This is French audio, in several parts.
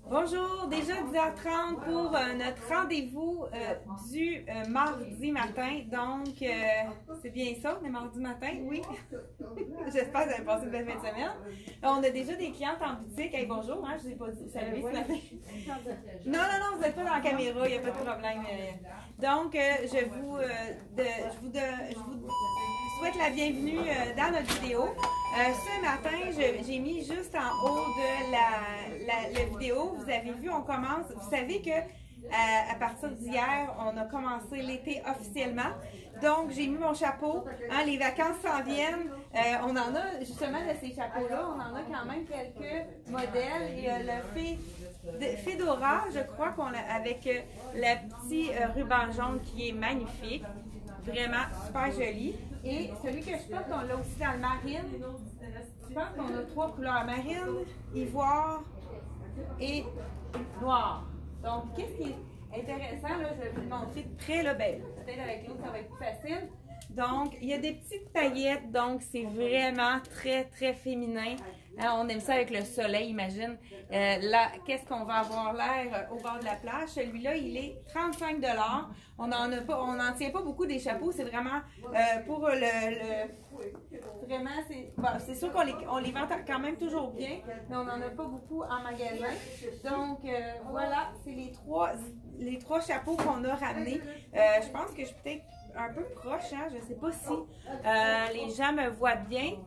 Bonjour, déjà 10h30 pour notre rendez-vous du mardi matin. Donc, c'est bien ça, on est mardi matin, oui. J'espère que vous avez passé une belle fin de semaine. On a déjà des clientes en boutique. Hey, bonjour, hein, je ne vous ai pas salué ce matin. Non, vous n'êtes pas dans la caméra, il n'y a pas de problème. Donc, je vous souhaite la bienvenue dans notre vidéo. Ce matin, j'ai mis juste en haut de la vidéo, vous avez vu, on commence, vous savez que à partir d'hier, on a commencé l'été officiellement. Donc, j'ai mis mon chapeau. Hein, les vacances s'en viennent. On en a, justement, de ces chapeaux-là, on en a quand même quelques modèles. Il y a le Fedora, je crois, avec le petit ruban jaune qui est magnifique. Vraiment super joli. Et celui que je porte, on l'a aussi dans le marine. Je pense qu'on a 3 couleurs, marine, ivoire et noir. Donc, qu'est-ce qui est intéressant, là, je vais vous le montrer de près, là, ben, peut-être avec l'autre, ça va être plus facile. Donc, il y a des petites paillettes, donc c'est vraiment très, très féminin. On aime ça avec le soleil, imagine. Là, qu'est-ce qu'on va avoir l'air au bord de la plage? Celui-là, il est 35 $. On n'en tient pas beaucoup des chapeaux. C'est vraiment pour vraiment, c'est sûr qu'on les vend quand même toujours bien, mais on n'en a pas beaucoup en magasin. Donc, voilà, c'est les trois chapeaux qu'on a ramenés. Je pense que je suis peut-être un peu proche, hein? Je ne sais pas si les gens me voient bien.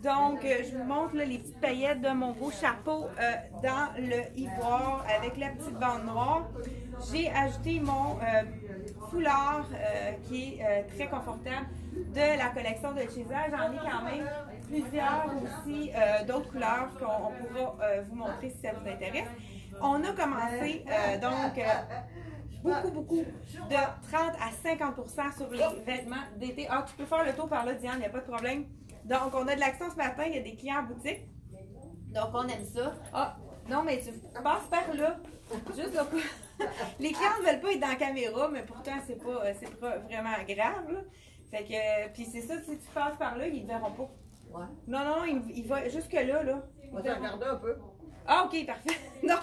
Donc, je vous montre là, les petites paillettes de mon beau chapeau dans le ivoire avec la petite bande noire. J'ai ajouté mon foulard qui est très confortable de la collection de Cisa. J'en ai quand même plusieurs aussi d'autres couleurs qu'on pourra vous montrer si ça vous intéresse. On a commencé beaucoup de 30 à 50% sur les vêtements d'été. Ah, tu peux faire le tour par là, Diane, il n'y a pas de problème. Donc, on a de l'action ce matin, il y a des clients en boutique. Donc, on aime ça. Ah, non, mais tu passes par là. Juste là. Les clients ne veulent pas être dans la caméra, mais pourtant, c'est pas vraiment grave. Là. Fait que, puis c'est ça, si tu passes par là, ils ne verront pas. Ouais. Non, il va jusque là. On va regarder un peu. Ah, ok, parfait. Donc,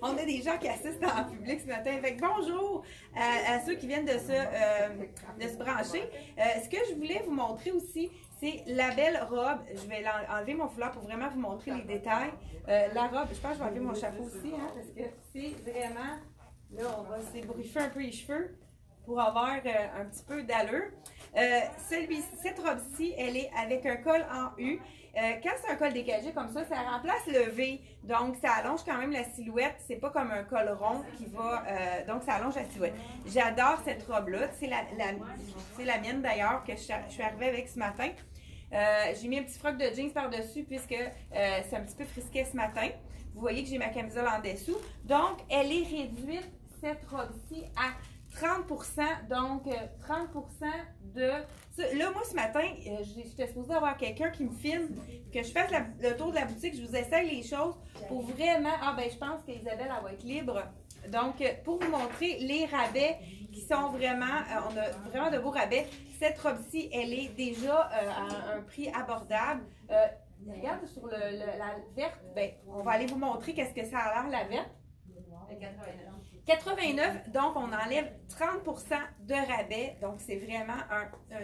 on a des gens qui assistent en public ce matin. Fait que bonjour à ceux qui viennent de se brancher. Ce que je voulais vous montrer aussi, c'est la belle robe. Je vais enlever mon foulard pour vraiment vous montrer les détails. La robe, je pense que je vais enlever mon chapeau aussi, hein, parce que c'est vraiment... Là, on va s'ébouriffer un peu les cheveux pour avoir un petit peu d'allure. Cette robe-ci, elle est avec un col en U. Quand c'est un col dégagé comme ça remplace le V. Donc, ça allonge quand même la silhouette. C'est pas comme un col rond qui va... donc, ça allonge la silhouette. J'adore cette robe-là. C'est la mienne d'ailleurs que je suis arrivée avec ce matin. J'ai mis un petit froc de jeans par-dessus puisque c'est un petit peu frisquet ce matin. Vous voyez que j'ai ma camisole en dessous. Donc, elle est réduite, cette robe-ci, à 30%. Donc, 30% de... Là, moi, ce matin, j'étais supposée avoir quelqu'un qui me filme, que je fasse le tour de la boutique, je vous essaye les choses pour vraiment... Ah, ben, je pense qu'Isabelle, elle va être libre. Donc, pour vous montrer les rabais qui sont vraiment... on a vraiment de beaux rabais. Cette robe-ci, elle est déjà à un prix abordable. Regarde sur la verte, ben, on va aller vous montrer qu'est-ce que ça a l'air, la verte. 89, donc on enlève 30% de rabais, donc c'est vraiment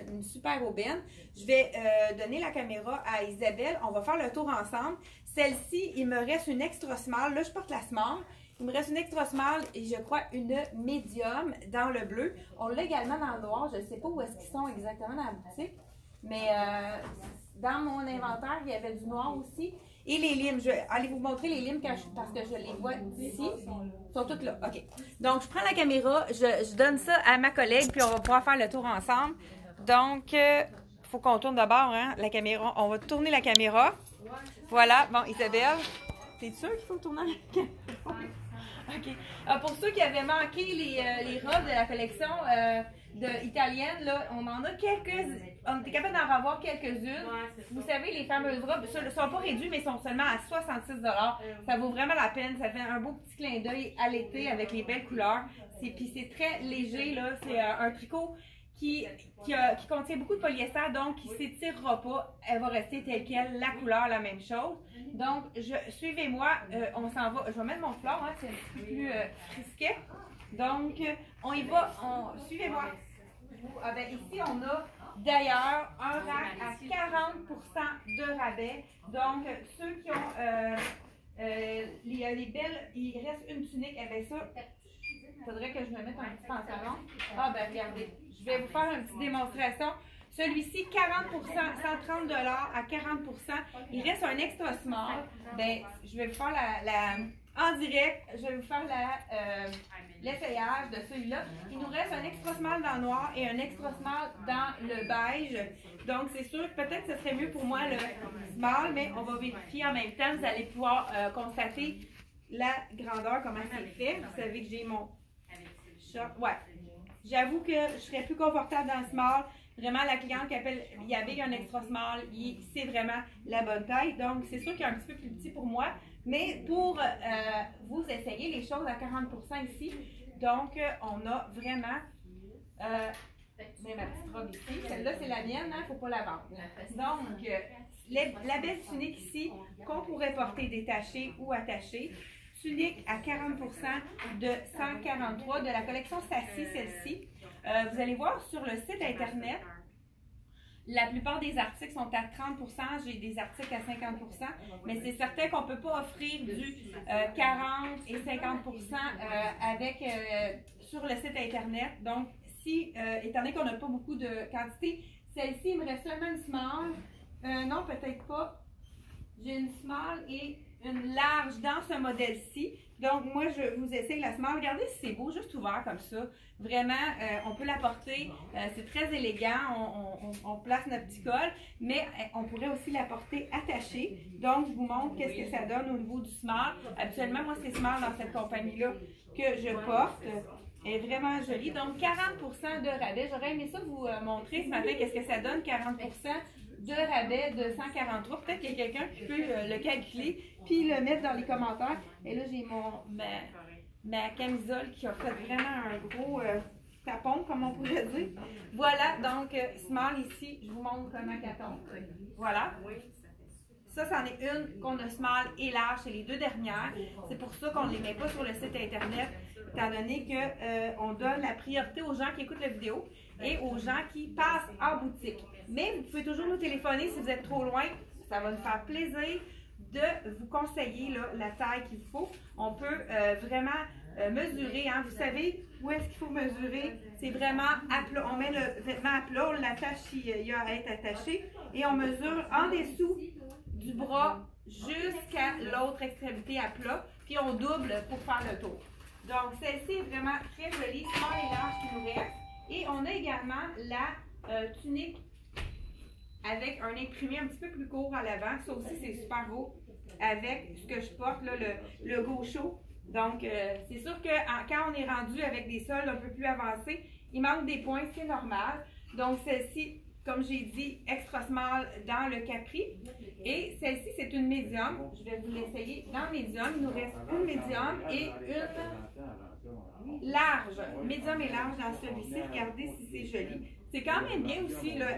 une super aubaine. Je vais donner la caméra à Isabelle, on va faire le tour ensemble. Celle-ci, il me reste une extra small, là je porte la small. Il me reste une extra small et je crois une médium dans le bleu. On l'a également dans le noir, je ne sais pas où est-ce qu'ils sont exactement dans la boutique, mais dans mon inventaire, il y avait du noir aussi. Et les limes, je vais aller vous montrer les limes parce que je les vois d'ici. Ils sont toutes là. OK. Donc, je prends la caméra, je donne ça à ma collègue, puis on va pouvoir faire le tour ensemble. Donc, il faut qu'on tourne d'abord hein, la caméra. On va tourner la caméra. Voilà. Bon, Isabelle, t'es sûre qu'il faut tourner la caméra? OK. Pour ceux qui avaient manqué les robes de la collection italienne, là, on en a quelques-unes. On était capable d'en avoir quelques-unes. Vous savez, les fameuses robes, ne sont pas réduites, mais sont seulement à 66 $. Ça vaut vraiment la peine. Ça fait un beau petit clin d'œil à l'été avec les belles couleurs. Puis c'est très léger, là. C'est un tricot qui contient beaucoup de polyester, donc qui ne s'étirera pas. Elle va rester telle quelle, la couleur, la même chose. Donc, suivez-moi, on s'en va. Je vais mettre mon fleur, hein, c'est un petit peu plus frisquet. Donc, on y va, suivez-moi. Ici, on a d'ailleurs un rack à 40% de rabais. Donc, ceux qui ont les belles, il reste une tunique. Eh bien, ça, il faudrait que je me mette un petit pantalon. Ah, ben regardez, je vais vous faire une petite démonstration. Celui-ci, 40%, 130 $ à 40%. Il reste un extra small. Ben, je vais vous faire en direct, je vais vous faire l'essayage de celui-là. Il nous reste un extra small dans le noir et un extra small dans le beige. Donc, c'est sûr que peut-être que ce serait mieux pour moi le small, mais on va vérifier en même temps. Vous allez pouvoir constater la grandeur, comment c'est fait. Vous savez que j'ai mon short. Ouais. J'avoue que je serais plus confortable dans le small. Vraiment, la cliente qui appelle, il y avait un extra small, c'est vraiment la bonne taille. Donc, c'est sûr qu'il est un petit peu plus petit pour moi. Mais pour vous essayer les choses à 40% ici, donc on a vraiment, ma petite robe ici, celle-là c'est la mienne, il ne faut pas la vendre. Donc, la belle tunique ici, qu'on pourrait porter détachée ou attachée, tunique à 40% de 143 de la collection Sassy, celle-ci. Vous allez voir sur le site internet, la plupart des articles sont à 30%, j'ai des articles à 50%, mais c'est certain qu'on ne peut pas offrir du 40 et 50% sur le site internet. Donc, étant donné qu'on n'a pas beaucoup de quantité, celle-ci, il me reste seulement une small. Non, peut-être pas. J'ai une small et une large dans ce modèle-ci. Donc, moi, je vous essaye la small. Regardez si c'est beau, juste ouvert comme ça. Vraiment, on peut la porter. C'est très élégant. On place notre petit col, mais on pourrait aussi la porter attachée. Donc, je vous montre qu'est-ce que ça donne au niveau du small. Habituellement, moi, c'est small dans cette compagnie-là que je porte. Elle est vraiment jolie. Donc, 40% de rabais. J'aurais aimé ça vous montrer ce matin qu'est-ce que ça donne, 40% de rabais de 143. Peut-être qu'il y a quelqu'un qui peut le calculer puis le mettre dans les commentaires. Et là, j'ai ma camisole qui a fait vraiment un gros tapon, comme on pourrait dire. Voilà, donc, small ici, je vous montre comment elle tombe. Voilà. Ça, c'en est une qu'on a small et large, c'est les deux dernières. C'est pour ça qu'on ne les met pas sur le site internet, étant donné qu'on donne la priorité aux gens qui écoutent la vidéo et aux gens qui passent en boutique. Mais vous pouvez toujours nous téléphoner si vous êtes trop loin. Ça va nous faire plaisir de vous conseiller là, la taille qu'il vous faut. On peut vraiment mesurer. Hein. Vous savez où est-ce qu'il faut mesurer? C'est vraiment à plat. On met le vêtement à plat, on l'attache s'il y a à être attaché et on mesure en dessous du bras jusqu'à l'autre extrémité à plat, puis on double pour faire le tour. Donc, celle-ci est vraiment très jolie, small et large qui nous reste. Et on a également la tunique avec un imprimé un petit peu plus court à l'avant. Ça aussi, c'est super beau avec ce que je porte, là, le gaucho. Donc, c'est sûr que quand on est rendu avec des sols un peu plus avancés, il manque des points, c'est normal. Donc, celle-ci, comme j'ai dit, extra small dans le capri. Et celle-ci, c'est une médium. Je vais vous l'essayer dans médium. Il nous reste une médium et une large. Médium et large dans celui-ci. Regardez si c'est joli. C'est quand même bien aussi. Là,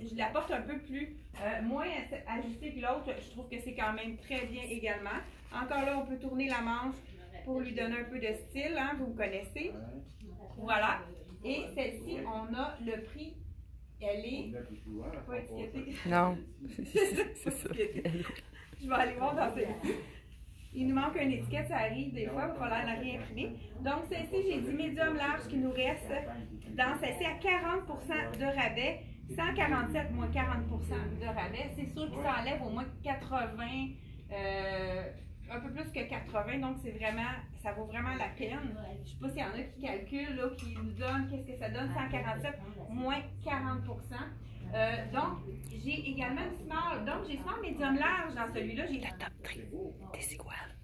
je la porte un peu plus, moins ajustée que l'autre. Je trouve que c'est quand même très bien également. Encore là, on peut tourner la manche pour lui donner un peu de style. Hein, vous connaissez. Voilà. Et celle-ci, on a le prix. Elle est pas étiquetée. Non, c'est ça. Je vais aller voir dans celle-ci. Il nous manque une étiquette, ça arrive des fois, il va falloir la réimprimer. Donc, celle-ci, j'ai dit médium large qui nous reste dans celle-ci à 40% de rabais. 147 moins 40% de rabais. C'est sûr que ça enlève au moins 80, un peu plus que 80, donc c'est vraiment, ça vaut vraiment la peine. Je ne sais pas s'il y en a qui calculent, là, qui nous donnent, qu'est-ce que ça donne, 147 moins 40%. Donc, j'ai également une small, donc j'ai small médium large dans celui-là. J'ai la top 3 Desigual.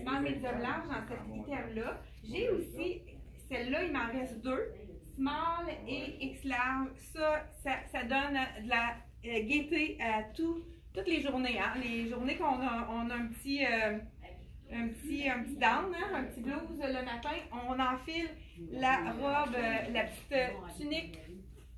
Small médium large dans cet item-là. J'ai aussi, celle-là, il m'en reste deux. Small et X large. Ça donne de la gaieté à toutes les journées. Hein? Les journées qu'on a, on a un petit un petit down, hein, un petit blouse le matin. On enfile la robe, la petite tunique,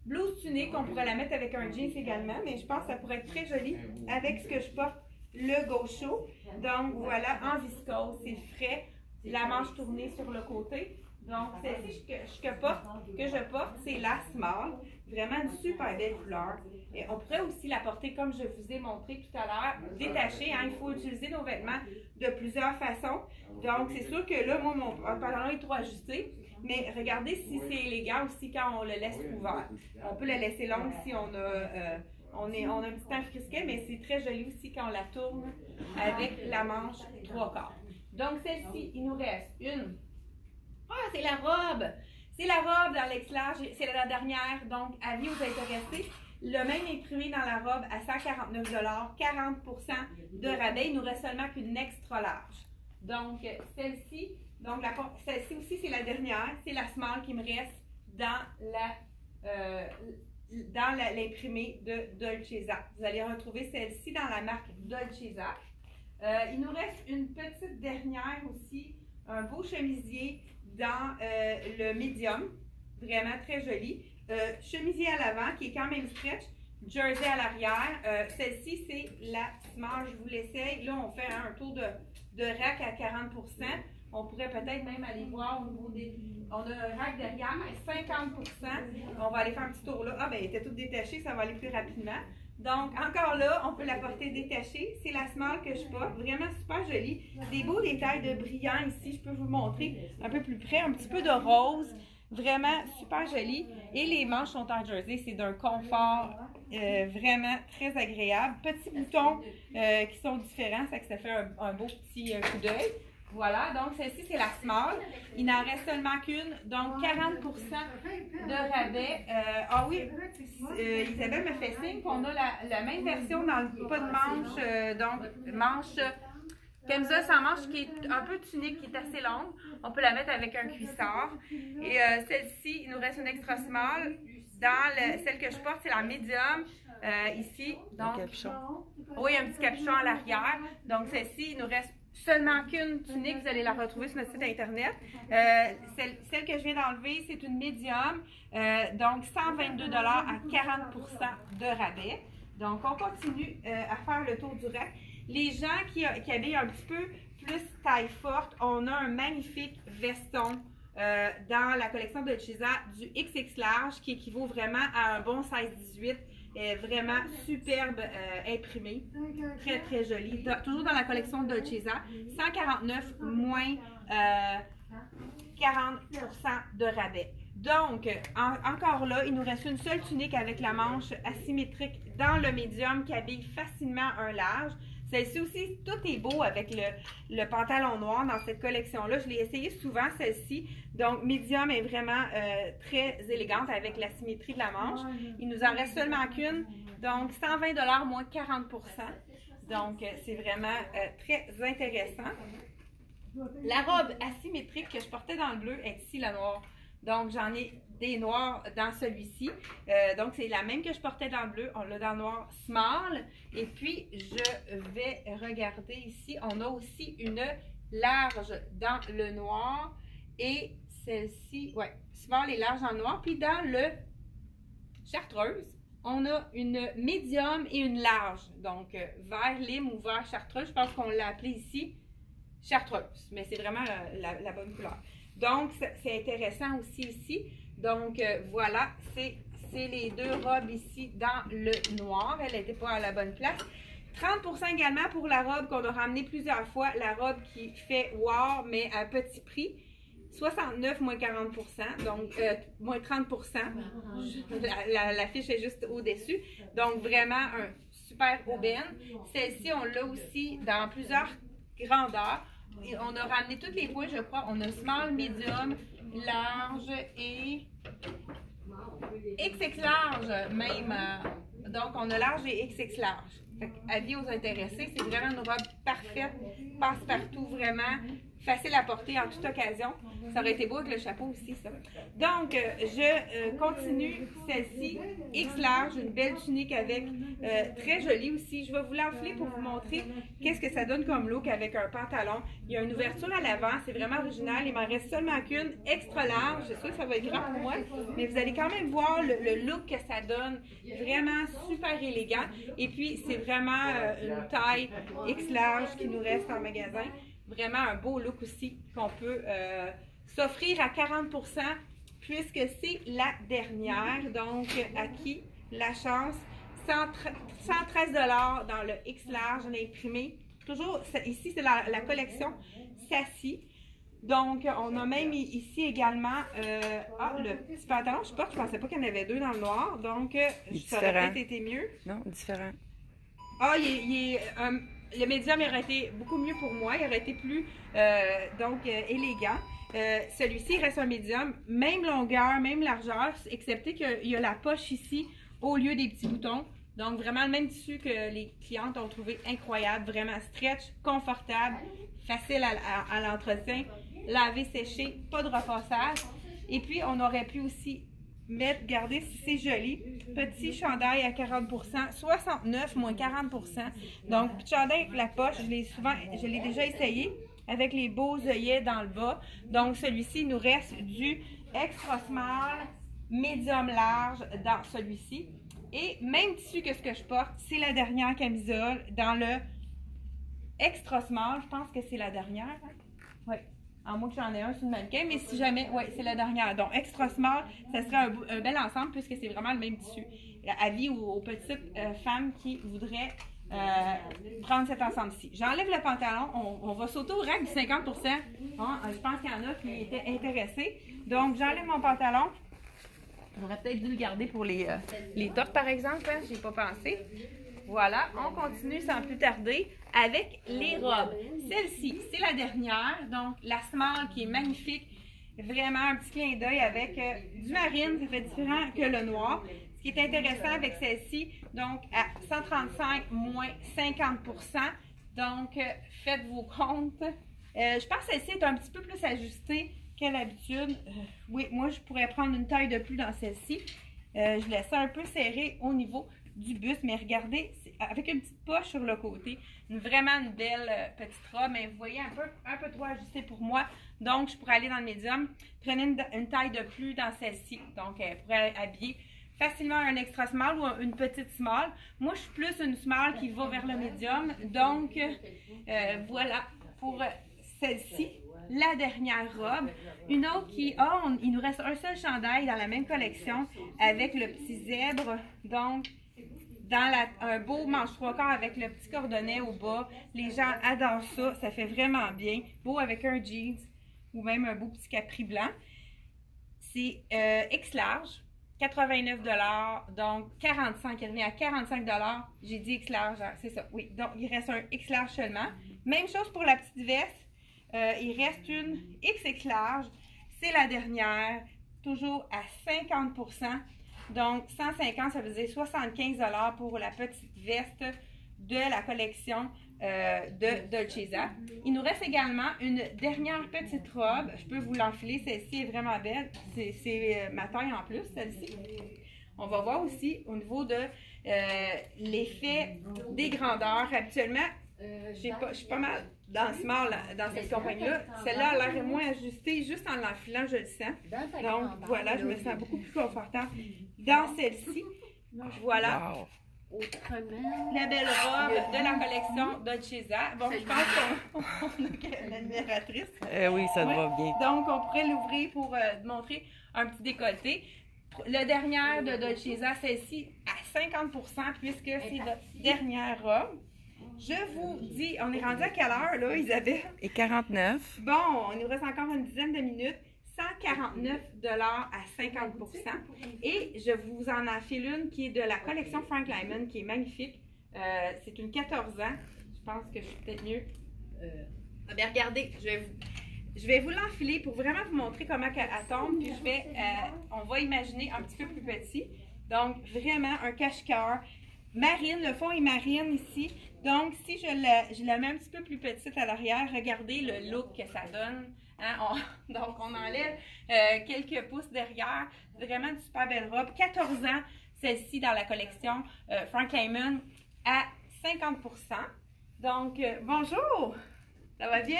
blouse tunique. On pourrait la mettre avec un jeans également, mais je pense que ça pourrait être très joli avec ce que je porte, le gaucho. Donc voilà, en viscose, c'est frais. La manche tournée sur le côté. Donc, celle-ci que je porte, c'est la Small. Vraiment une super belle couleur. Et on pourrait aussi la porter comme je vous ai montré tout à l'heure, détachée. Hein, il faut utiliser nos vêtements de plusieurs façons. Donc, c'est sûr que là, moi, mon pantalon est trop ajusté. Mais regardez si c'est élégant aussi quand on le laisse ouvert. On peut la laisser longue si on a un petit temps frisquet, mais c'est très joli aussi quand on la tourne avec la manche 3/4. Donc, celle-ci, il nous reste une. Ah, c'est la robe! C'est la robe dans l'ex-large, c'est la dernière. Donc, avis aux intéressés. Le même imprimé dans la robe à 149 $, 40% de rabais. Il nous reste seulement qu'une extra large. Donc, celle-ci, celle-ci aussi, c'est la dernière. C'est la small qui me reste dans l'imprimé de Dolcezza. Vous allez retrouver celle-ci dans la marque Dolcezza. Il nous reste une petite dernière aussi, un beau chemisier dans le medium, vraiment très joli. Chemisier à l'avant qui est quand même stretch, jersey à l'arrière. Celle-ci, c'est la small, je vous l'essaye. Là, on fait un tour de rack à 40%. On pourrait peut-être même aller voir au niveau des... On a un rack derrière à 50%. On va aller faire un petit tour là. Ah, ben, elle était toute détachée, ça va aller plus rapidement. Donc, encore là, on peut la porter détachée. C'est la small que je porte. Vraiment super jolie. Des beaux détails de brillant ici. Je peux vous montrer un peu plus près. Un petit peu de rose. Vraiment super joli. Et les manches sont en jersey. C'est d'un confort vraiment très agréable. Petits boutons qui sont différents. Ça fait un beau petit coup d'œil. Voilà, donc celle-ci, c'est la small. Il n'en reste seulement qu'une, donc 40% de rabais. Ah oui, Isabelle me fait signe qu'on a la même version dans le pas de manche, donc manche Kemza sans manche qui est un peu tunique, qui est assez longue. On peut la mettre avec un cuissard. Et celle-ci, il nous reste une extra small. Dans celle que je porte, c'est la medium. Ici, donc, un capuchon. Oui, un petit capuchon à l'arrière. Donc celle-ci, il nous reste seulement qu'une tunique, vous allez la retrouver sur notre site internet. Celle que je viens d'enlever, c'est une médium, donc 122 $ à 40% de rabais. Donc, on continue à faire le tour du rack. Les gens qui habillent un petit peu plus taille forte, on a un magnifique veston dans la collection de Dolcezza du XX large qui équivaut vraiment à un bon 16-18. Vraiment superbe imprimé, très très joli, toujours dans la collection de Dolcezza, 149 moins 40% de rabais. Donc, encore là, il nous reste une seule tunique avec la manche asymétrique dans le médium qui habille facilement un large. Celle-ci aussi, tout est beau avec le pantalon noir dans cette collection-là. Je l'ai essayé souvent, celle-ci. Donc, médium est vraiment très élégante avec la symétrie de la manche. Il nous en reste seulement qu'une. Donc, 120 $ moins 40%. Donc, c'est vraiment très intéressant. La robe asymétrique que je portais dans le bleu est ici, la noire. Donc, j'en ai des noirs dans celui-ci. Donc, c'est la même que je portais dans le bleu. On l'a dans le noir small. Et puis, je vais regarder ici. On a aussi une large dans le noir. Et celle-ci, ouais, small et large dans le noir. Puis, dans le chartreuse, on a une médium et une large. Donc, vert lime ou vert chartreuse. Je pense qu'on l'a appelé ici chartreuse. Mais c'est vraiment la bonne couleur. Donc, c'est intéressant aussi ici. Donc, voilà, c'est les deux robes ici dans le noir. Elle n'était pas à la bonne place. 30% également pour la robe qu'on a ramenée plusieurs fois. La robe qui fait wow, mais à petit prix. 69 moins 40%, donc moins 30%. La fiche est juste au-dessus. Donc, vraiment un super aubaine. Celle-ci, on l'a aussi dans plusieurs grandeurs. Et on a ramené tous les poids, je crois. On a small, medium, large et XX large même. Donc, on a large et XX large. Avis aux intéressés, c'est vraiment une robe parfaite, passe-partout, vraiment facile à porter en toute occasion. Ça aurait été beau avec le chapeau aussi, ça. Donc, je continue celle-ci, X large, une belle tunique avec, très jolie aussi. Je vais vous l'enfiler pour vous montrer qu'est-ce que ça donne comme look avec un pantalon. Il y a une ouverture à l'avant, c'est vraiment original. Il m'en reste seulement qu'une, extra large. Je suis sûre que ça va être grand pour moi, mais vous allez quand même voir le look que ça donne. Vraiment super élégant. Et puis, c'est vraiment une taille X large qui nous reste en magasin. Vraiment un beau look aussi qu'on peut s'offrir à 40% puisque c'est la dernière. Donc, à qui la chance? 113 $ dans le X large, on a imprimé. Toujours, ici, c'est la collection Sassy. Donc, on a même ici également le petit pantalon. Je pensais pas qu'il y en avait deux dans le noir. Donc, ça aurait peut-être été mieux. Non, différent. Ah, le médium aurait été beaucoup mieux pour moi. Il aurait été plus, élégant. Celui-ci, il reste un médium, même longueur, même largeur, excepté qu'il y a la poche ici au lieu des petits boutons. Donc, vraiment le même tissu que les clientes ont trouvé incroyable. Vraiment stretch, confortable, facile à l'entretien, laver, sécher, pas de repassage. Et puis, on aurait pu aussi mettre, regardez si c'est joli, petit chandail à 40%, 69 moins 40%. Donc, petit chandail avec la poche, je l'ai déjà essayé avec les beaux œillets dans le bas. Donc, celui-ci, il nous reste du extra small, médium large dans celui-ci. Et même tissu que ce que je porte, c'est la dernière camisole dans le extra small. Je pense que c'est la dernière. Hein? Oui. En moins que j'en ai un sur le mannequin, mais si jamais, oui, c'est la dernière. Donc, extra small, ça serait un bel ensemble puisque c'est vraiment le même tissu. Avis aux petites femmes qui voudraient prendre cet ensemble-ci. J'enlève le pantalon. On va sauter au rack du 50%. Hein? Je pense qu'il y en a qui étaient intéressés. Donc, j'enlève mon pantalon. J'aurais peut-être dû le garder pour les tops, par exemple. Hein? J'ai pas pensé. Voilà, on continue sans plus tarder avec les robes. Celle-ci, c'est la dernière. Donc, la small qui est magnifique. Vraiment un petit clin d'œil avec du marine. Ça fait différent que le noir. Ce qui est intéressant avec celle-ci, donc à 135 moins 50%. Donc, faites vos comptes. Je pense que celle-ci est un petit peu plus ajustée qu'à l'habitude. Oui, moi, je pourrais prendre une taille de plus dans celle-ci. Je laisse ça un peu serré au niveau du buste, mais regardez, avec une petite poche sur le côté. Vraiment une belle petite robe, mais vous voyez un peu trop ajustée pour moi. Donc, je pourrais aller dans le médium. Prenez une taille de plus dans celle-ci. Donc, elle pourrait habiller facilement un extra small ou une petite small. Moi, je suis plus une small qui va vers le médium. Donc, voilà pour celle-ci. La dernière robe. Une autre qui... il nous reste un seul chandail dans la même collection avec le petit zèbre. Donc, dans un beau manche trois quarts avec le petit cordonnet au bas. Les gens adorent ça. Ça fait vraiment bien. Beau avec un jeans ou même un beau petit capri blanc. C'est X large. 89 $, donc 45, il revient à 45 $. J'ai dit X large, c'est ça, oui. Donc, il reste un X large seulement. Même chose pour la petite veste. Il reste une XX large. C'est la dernière, toujours à 50%. Donc, 150, ça veut dire 75 $ pour la petite veste de la collection de Dolcezza. Il nous reste également une dernière petite robe. Je peux vous l'enfiler. Celle-ci est vraiment belle. C'est ma taille en plus, celle-ci. On va voir aussi au niveau de l'effet des grandeurs. Habituellement, je suis pas mal dans small dans cette compagnie-là. Celle-là a l'air moins ajustée. Juste en l'enfilant, je le sens. Donc, voilà, je me sens beaucoup plus confortable dans celle-ci. Voilà. Wow. La belle robe de la collection Dolcezza. Bon, je pense qu'on a l'admiratrice. Oui, ça te va bien. Donc, on pourrait l'ouvrir pour montrer un petit décolleté. La dernière de Dolcezza, celle-ci, à 50% puisque c'est la dernière robe. Je vous dis, on est rendu à quelle heure, là, Isabelle? Et 49. Bon, il nous reste encore une dizaine de minutes. 149 $ à 50%. Et je vous en enfile une qui est de la collection Frank Lyman, qui est magnifique. C'est une 14 ans. Je pense que je suis peut-être mieux. Bien, regardez, je vais vous l'enfiler pour vraiment vous montrer comment elle tombe. Puis on va imaginer un petit peu plus petit. Donc, vraiment un cache-cœur. Marine, le fond est marine ici. Donc, si je la mets un petit peu plus petite à l'arrière, regardez le look que ça donne. Hein? Donc, on enlève quelques pouces derrière. Vraiment une super belle robe. 14 ans, celle-ci dans la collection Frank Lehman à 50%. Donc, bonjour! Ça va bien?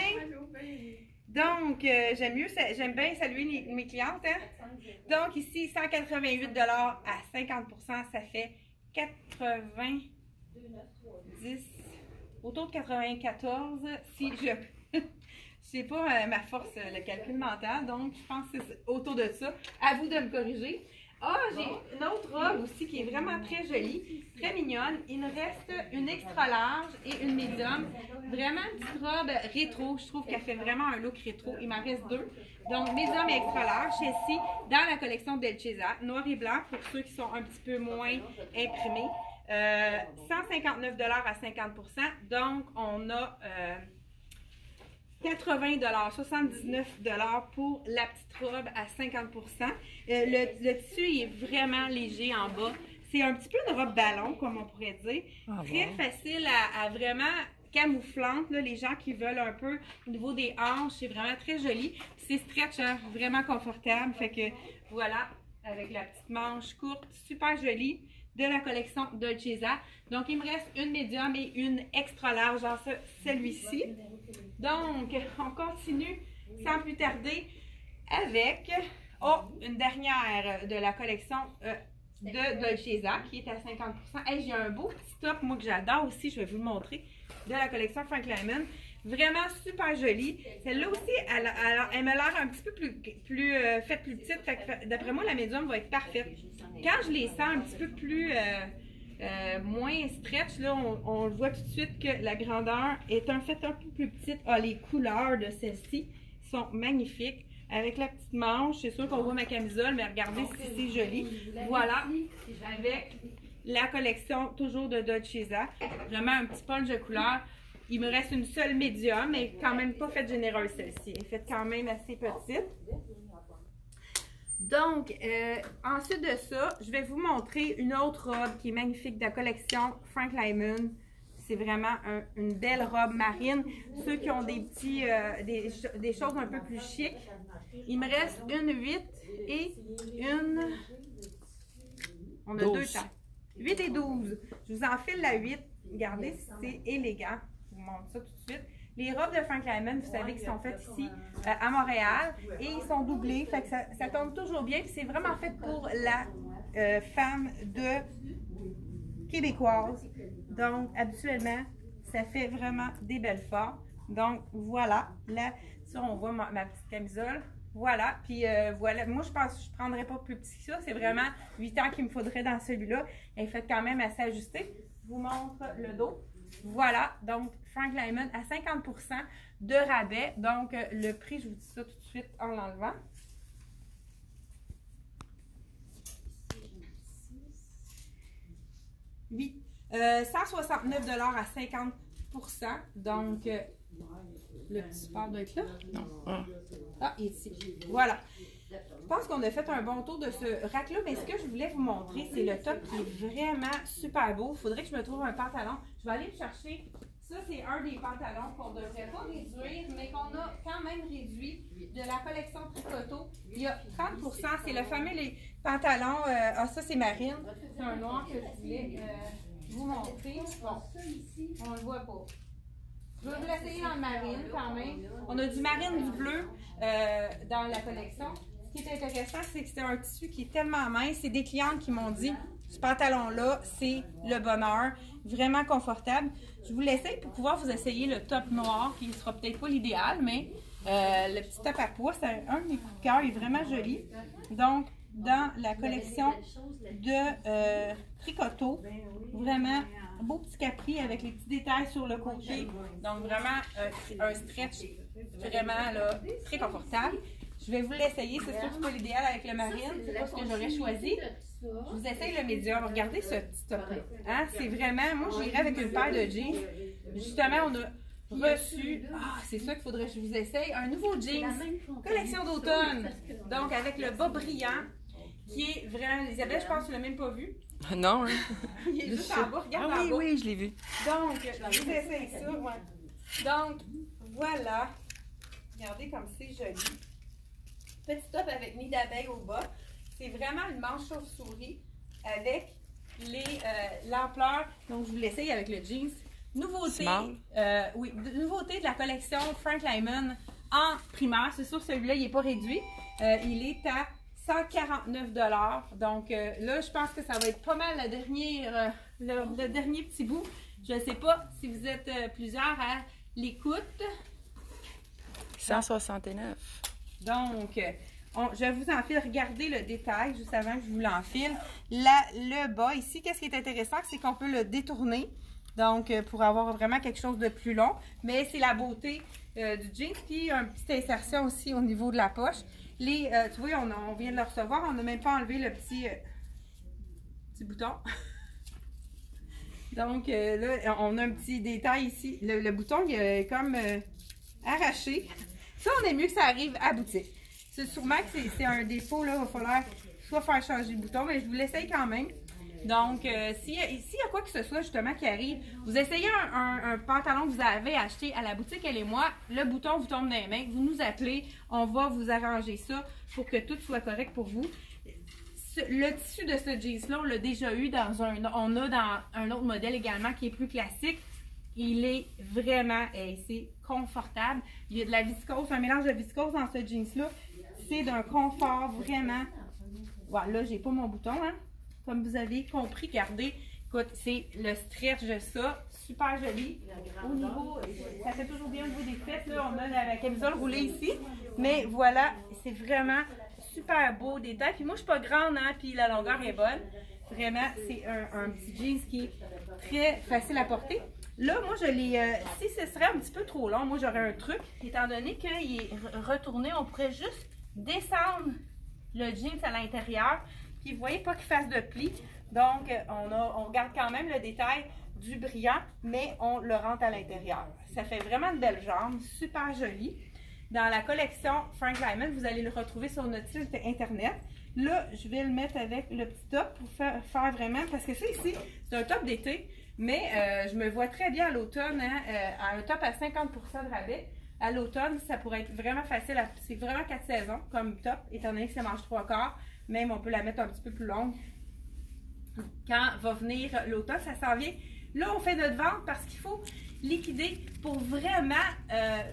Donc, j'aime bien saluer mes clientes. Hein? Donc, ici, 188 $ à 50%, ça fait 90, autour de 94, si je... C'est pas ma force, le calcul mental, donc je pense que c'est autour de ça. À vous de me corriger. Ah, j'ai une autre robe aussi qui est vraiment très jolie, très mignonne. Il me reste une extra large et une médium. Vraiment une petite robe rétro. Je trouve qu'elle fait vraiment un look rétro. Il m'en reste deux. Donc, médium et extra large, celle-ci dans la collection Dolcezza. Noir et blanc pour ceux qui sont un petit peu moins imprimés. 159 $ à 50%. Donc, on a 80 $, 79 $ pour la petite robe à 50%. Le tissu il est vraiment léger en bas. C'est un petit peu une robe ballon, comme on pourrait dire. Très facile à vraiment camouflante. Là, les gens qui veulent un peu au niveau des hanches, c'est vraiment très joli. C'est stretch, hein, vraiment confortable. Fait que voilà, avec la petite manche courte, super jolie, de la collection Dolcezza. Donc, il me reste une médium et une extra large, genre celui-ci. Donc, on continue sans plus tarder avec une dernière de la collection de Dolcezza qui est à 50%. Hey, j'ai un beau petit top, moi, que j'adore aussi, je vais vous le montrer, de la collection Frank Lehman. Vraiment super jolie. Celle-là aussi, elle m'a l'air un petit peu plus faite plus petite. D'après moi, la médium va être parfaite. Quand je les sens un petit peu plus moins stretch, là, on voit tout de suite que la grandeur est un peu plus petite. Ah, les couleurs de celle-ci sont magnifiques. Avec la petite manche, c'est sûr qu'on voit ma camisole, mais regardez si c'est joli. Voilà, avec la collection toujours de Dolcezza. Vraiment un petit punch de couleur. Il me reste une seule médium, mais quand même pas faite généreuse celle-ci. Elle est faite quand même assez petite. Donc, ensuite de ça, je vais vous montrer une autre robe qui est magnifique de la collection Frank Lehman. C'est vraiment une belle robe marine. Ceux qui ont des petits, des choses un peu plus chic. Il me reste une 8 et une... On a 12. Deux temps. 8 et 12. Je vous enfile la 8. Regardez si c'est élégant. Je vous montre ça tout de suite. Les robes de Frank Lehman, vous savez, qui sont faites ici à Montréal et ils sont doublés, fait que ça tombe toujours bien. Puis c'est vraiment fait pour la femme québécoise. Donc, habituellement, ça fait vraiment des belles formes. Donc, voilà. Là, ça, on voit ma petite camisole. Voilà. Puis, voilà. Moi, je pense que je ne prendrais pas plus petit que ça. C'est vraiment 8 ans qu'il me faudrait dans celui-là. Elle est faite quand même assez ajustée. Je vous montre le dos. Voilà, donc Frank Lehman à 50% de rabais. Donc, le prix, je vous dis ça tout de suite en l'enlevant. Oui, 169 $ à 50%. Donc, le petit support doit être là. Non. Ah, ici. Voilà. Je pense qu'on a fait un bon tour de ce rack-là, mais ce que je voulais vous montrer, c'est le top qui est vraiment super beau. Il faudrait que je me trouve un pantalon. Je vais aller le chercher. Ça, c'est un des pantalons qu'on ne devrait pas réduire, mais qu'on a quand même réduit de la collection Tricoto. Il y a 30%. C'est le fameux les pantalons. Ça, c'est marine. C'est un noir que je voulais vous montrer. Bon, on ne le voit pas. Je vais vous l'essayer dans le marine quand même. On a du marine, du bleu dans la collection. Ce qui est intéressant, c'est que c'est un tissu qui est tellement mince. C'est des clientes qui m'ont dit, ce pantalon-là, c'est le bonheur. Vraiment confortable. Je vous l'essaye pour pouvoir vous essayer le top noir, qui ne sera peut-être pas l'idéal, mais le petit top à pois, c'est un de mes coups de cœur. Il est vraiment joli. Donc, dans la collection de Tricoto, vraiment beau petit capri avec les petits détails sur le côté. Donc, vraiment un stretch vraiment là, très confortable. Je vais vous l'essayer. C'est sûr que c'est pas l'idéal avec le marine. C'est pas ce que j'aurais choisi. Je vous essaye le médium. Regardez ce petit top-là. Hein? C'est vraiment... Moi, j'irais avec une paire de jeans. Justement, on a reçu... c'est ça qu'il faudrait que je vous essaye. Un nouveau jeans. Collection d'automne. Donc, avec le bas brillant. qui est vraiment... Isabelle, je pense que tu l'as même pas vu. Non, hein? Il est juste en bas, regarde Ah en oui, bas. oui, je l'ai vu. Donc, je vous essaye ça, ouais. Donc, voilà. Regardez comme c'est joli. Petit top avec nid d'abeille au bas. C'est vraiment une manche chauve-souris avec l'ampleur. Donc, je vous l'essaye avec le jeans. Nouveauté, oui, nouveauté de la collection Frank Lyman en primaire. C'est sûr, celui-là, il n'est pas réduit. Il est à 149 $. Donc, là, je pense que ça va être pas mal le dernier petit bout. Je ne sais pas si vous êtes plusieurs à l'écoute. 169. Donc, je vous enfile. Regardez le détail juste avant que je vous l'enfile. Le bas ici, qu'est-ce qui est intéressant, c'est qu'on peut le détourner. Donc, pour avoir vraiment quelque chose de plus long. Mais c'est la beauté du jeans. Puis, une petite insertion aussi au niveau de la poche. Tu vois, on vient de le recevoir. On n'a même pas enlevé le petit bouton. Donc, là, on a un petit détail ici. Le bouton, il est comme arraché. Ça, on est mieux que ça arrive à boutique. C'est sûrement que c'est un défaut, là. Il va falloir soit faire changer le bouton, mais je vous l'essaye quand même. Donc, s'il y a quoi que ce soit, justement, qui arrive, vous essayez un pantalon que vous avez acheté à la boutique, elle et moi, le bouton vous tombe dans les mains, vous nous appelez, on va vous arranger ça pour que tout soit correct pour vous. Le tissu de ce jeans-là, on l'a déjà eu on a dans un autre modèle également qui est plus classique. Il est vraiment, c'est confortable. Il y a de la viscose, un mélange de viscose dans ce jeans-là. C'est d'un confort vraiment. Voilà, là, j'ai pas mon bouton, hein. Comme vous avez compris, regardez. Écoute, c'est le stretch de ça. Super joli. Au niveau, ça fait toujours bien au niveau des fesses. Là, on a la camisole roulée ici. Mais voilà, c'est vraiment super beau détail. Puis moi, je suis pas grande, hein, puis la longueur est bonne. Vraiment, c'est un petit jeans qui est très facile à porter. Là, moi, si ce serait un petit peu trop long, moi, j'aurais un truc. Étant donné qu'il est retourné, on pourrait juste descendre le jeans à l'intérieur. Puis, vous voyez pas qu'il fasse de plis. Donc, on garde quand même le détail du brillant, mais on le rentre à l'intérieur. Ça fait vraiment de belles jambes, super joli. Dans la collection Frank Lyman, vous allez le retrouver sur notre site internet. Là, je vais le mettre avec le petit top pour faire vraiment, parce que ça ici, c'est un top d'été, mais je me vois très bien à l'automne, hein, à un top à 50 % de rabais. À l'automne, ça pourrait être vraiment facile, c'est vraiment 4 saisons comme top, étant donné que ça mange 3/4. Même on peut la mettre un petit peu plus longue. Quand va venir l'automne, ça s'en vient. Là, on fait notre vente parce qu'il faut liquider pour vraiment,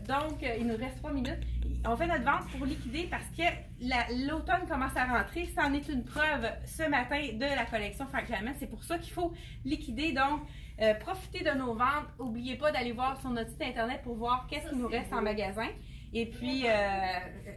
donc il nous reste 3 minutes, on fait notre vente pour liquider parce que l'automne commence à rentrer, c'en est une preuve ce matin de la collection Frank Lyman, c'est pour ça qu'il faut liquider, donc profitez de nos ventes, n'oubliez pas d'aller voir sur notre site internet pour voir qu'est-ce qu'il nous reste en magasin. Et puis,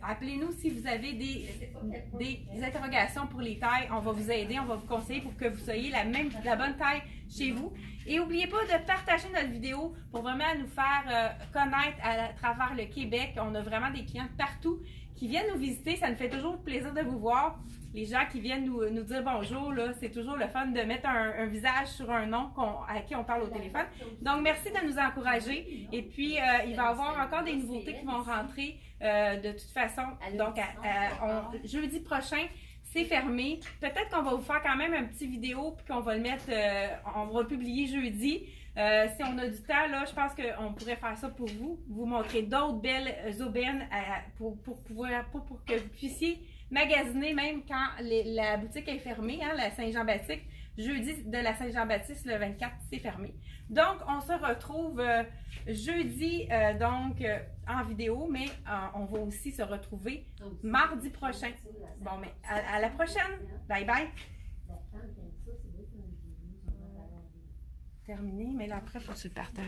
appelez-nous si vous avez des interrogations pour les tailles. On va vous aider, on va vous conseiller pour que vous soyez la bonne taille chez vous. Et n'oubliez pas de partager notre vidéo pour vraiment nous faire connaître à travers le Québec. On a vraiment des clients partout qui viennent nous visiter. Ça nous fait toujours plaisir de vous voir. Les gens qui viennent nous dire bonjour, là, c'est toujours le fun de mettre un visage sur un nom à qui on parle au téléphone. Donc, merci de nous encourager. Et puis, il va y avoir encore des nouveautés qui vont rentrer de toute façon. Donc, jeudi prochain, c'est fermé. Peut-être qu'on va vous faire quand même un petit vidéo puis qu'on va le mettre, on va le publier jeudi. Si on a du temps, là, je pense qu'on pourrait faire ça pour vous montrer d'autres belles aubaines pour que vous puissiez magasiner même quand la boutique est fermée, hein, la Saint-Jean-Baptiste. Jeudi de la Saint-Jean-Baptiste, le 24, c'est fermé. Donc, on se retrouve jeudi en vidéo, mais on va aussi se retrouver mardi prochain. Bon, mais à la prochaine. Bye bye. Terminé, mais là, après, il faut que tu le partages.